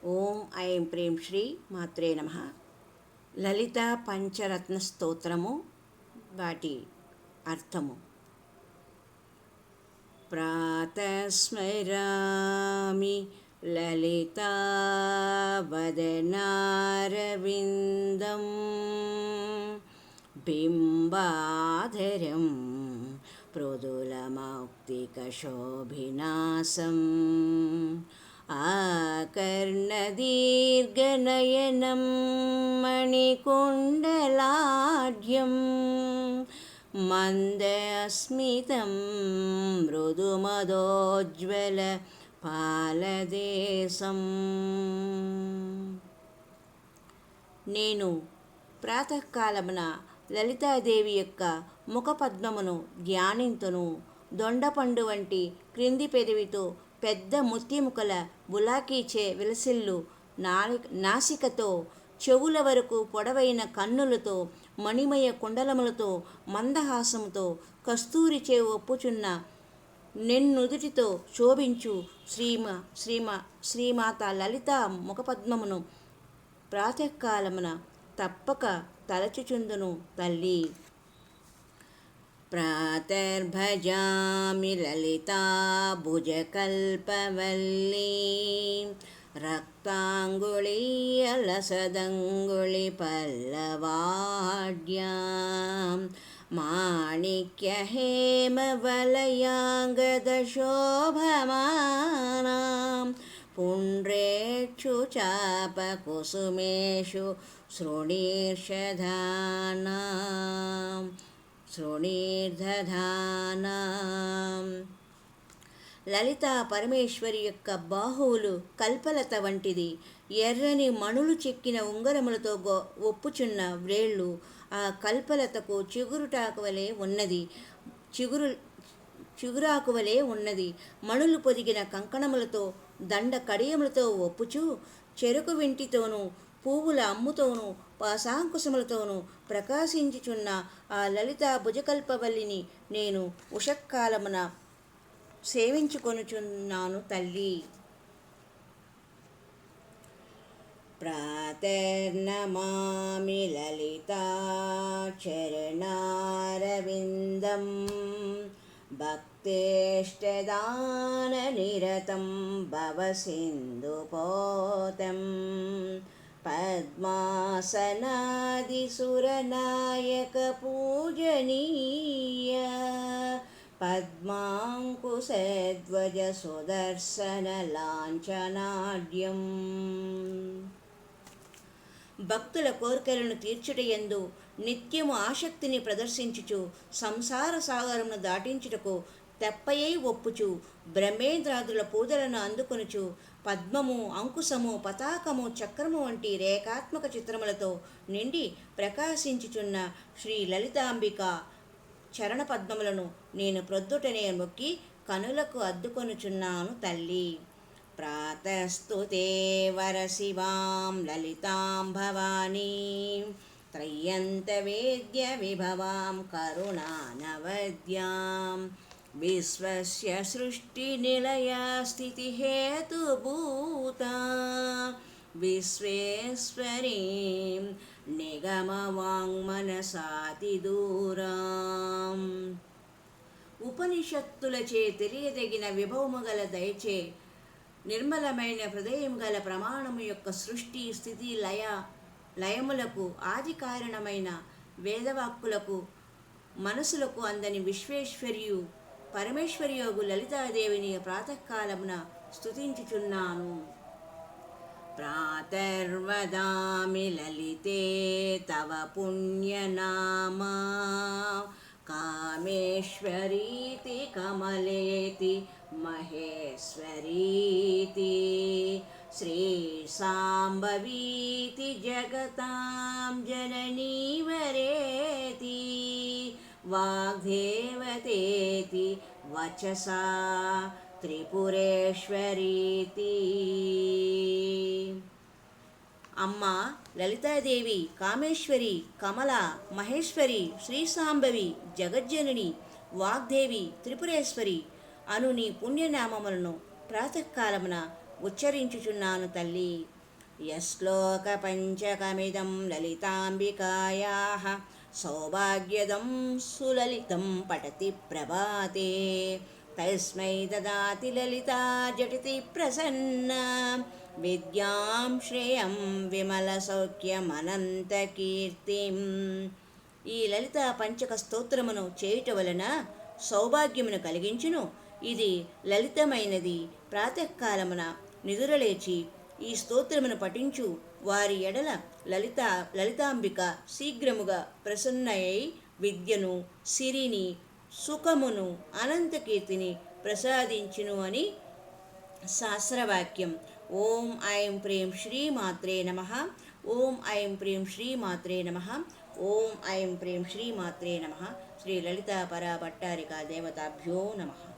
ఓం ఐం ప్రేం శ్రీ మాత్రే నమః. లలితా పంచరత్న స్తోత్రము, వాటి అర్థము. ప్రాతస్మరామి లలితా వదనారవిందం బింబాధరం మృదులమౌక్తికశోభినాసం ఆకర్ణదీర్ఘనయనం మణికుండలాఢ్యం మందస్మితం మృదుమదోజ్వల పాలదేశం. నేను ప్రాతకాలమున లలితాదేవి యొక్క ముఖపద్మమును ధ్యానింతును. దొండపండు వంటి క్రింది పెదవితో పెద్ద ముత్యముకల బులాకీచే విలసిల్లు నాసికతో, చెవుల వరకు పొడవైన కన్నులతో, మణిమయ కుండలములతో, మందహాసముతో, కస్తూరిచే ఒప్పుచున్న నెన్నుదుటితో శోభించు శ్రీమాత లలితా ముఖపద్మమును ప్రాతకాలమున తప్పక తలచుచుందును తల్లి. ప్రాతర్భజామి లలితా భుజకల్పవల్లీ రక్తాంగుళీయలసదంగుళి పల్లవాఢ్యాం మాణిక్యహేమవలయాంగదశోభమానాం పుండ్రేక్షు చాపకుసుమేషు శృణీర్దధానాం. లలితా పరమేశ్వరి యొక్క బాహువులు కల్పలత వంటిది. ఎర్రని మణులు చెక్కిన ఉంగరములతో ఒప్పుచున్న వ్రేళ్ళు ఆ కల్పలతకు చిగురాకువలే ఉన్నది. మణులు పొదిగిన కంకణములతో, దండ కడియములతో ఒప్పుచూ, చెరుకు వెంటితోనూ, పువ్వుల అమ్ముతోనూ, పాశాంకుశములతోనూ ప్రకాశించుచున్న ఆ లలితా భుజకల్పవల్లిని నేను ఉషక్కాలమున సేవించుకొనుచున్నాను తల్లి. ప్రాతర్నమామి లలితా చరణారవిందం భక్తేష్టదాననిరతం భవసింధుపోతం పద్మాసనాదిసురనాయక పూజనీయ పద్మాంకుశధ్వజ సుదర్శన లాంఛనాఢ్యం. భక్తుల కోరికలను తీర్చుటయందు నిత్యము ఆసక్తిని ప్రదర్శించుచు సంసార సాగరమును దాటించుటకు తెప్పయై ఒప్పుచు బ్రహ్మేంద్రాదుల పూజలను అందుకొనుచు పద్మము, అంకుశము, పతాకము, చక్రము వంటి రేఖాత్మక చిత్రములతో నిండి ప్రకాశించుచున్న శ్రీ లలితాంబిక చరణ పద్మములను నేను ప్రొద్దుటనే మొక్కి కనులకు అద్దుకొనుచున్నాను తల్లి. ప్రాతస్తుతే వరశివాం లలితాం భవానీం త్రయంతవేద్య విభవాం కరుణానవద్యాం విశ్వస్య సృష్టినిలయా స్థితిహేతుభూతా విశ్వేశ్వరీం నిగమవాంగ్మనసాతిదూరాం. ఉపనిషత్తులచే తెలియదగిన విభవము గల దయచే నిర్మలమైన హృదయం గల ప్రమాణము యొక్క సృష్టి, స్థితి, లయములకు ఆది కారణమైన వేదవాక్కులకు మనసులకు అందని విశ్వేశ్వర్యు పరమేశ్వర్యోగు లలితాదేవిని ప్రాతకాలమున స్తుతించుచున్నాను. ప్రాతర్వదామి లలితే తవ పుణ్యనామా కామేశ్వరీతి కమలేతి మహేశ్వరీతి శ్రీ సాంబవీతి జగతాం జననీవరేతి వాగ్దేవతేతి వచసా త్రిపురేశ్వరీతి. అమ్మ లలితాదేవి కామేశ్వరి, కమల, మహేశ్వరి, శ్రీసాంబవి, జగజ్జనని, వాగ్దేవి, త్రిపురేశ్వరి అను నీ పుణ్యనామములను ప్రాతకాలమున ఉచ్చరించుచున్నాను తల్లి. యశ్లోక పంచకమిదం లలితాంబికాయాః సౌభాగ్యదం సులలితం పఠతి ప్రభాతే తస్మై దదాతి లలితా జటితి ప్రసన్న విద్యాం శ్రేయం విమల సౌఖ్యమనంతకీర్తిం. ఈ లలిత పంచక స్తోత్రమును చేయుట వలన సౌభాగ్యమును కలిగించును. ఇది లలితమైనది. ప్రాతకాలమున నిదురలేచి ఈ స్తోత్రమును పఠించు వారి ఎడల లలితాంబిక శీఘ్రముగా ప్రసన్నయై విద్యను, సిరిని, సుఖమును, అనంతకీర్తిని ప్రసాదించును అని శాస్త్రవాక్యం. ఓం ఐం ప్రీం శ్రీ మాత్రే నమః. ఓం ఐం ప్రీం శ్రీ మాత్రే నమః. ఓం ఐం ప్రీం శ్రీ మాత్రే నమః. శ్రీ లలితా పరా భట్టారికా దేవతాభ్యో నమః.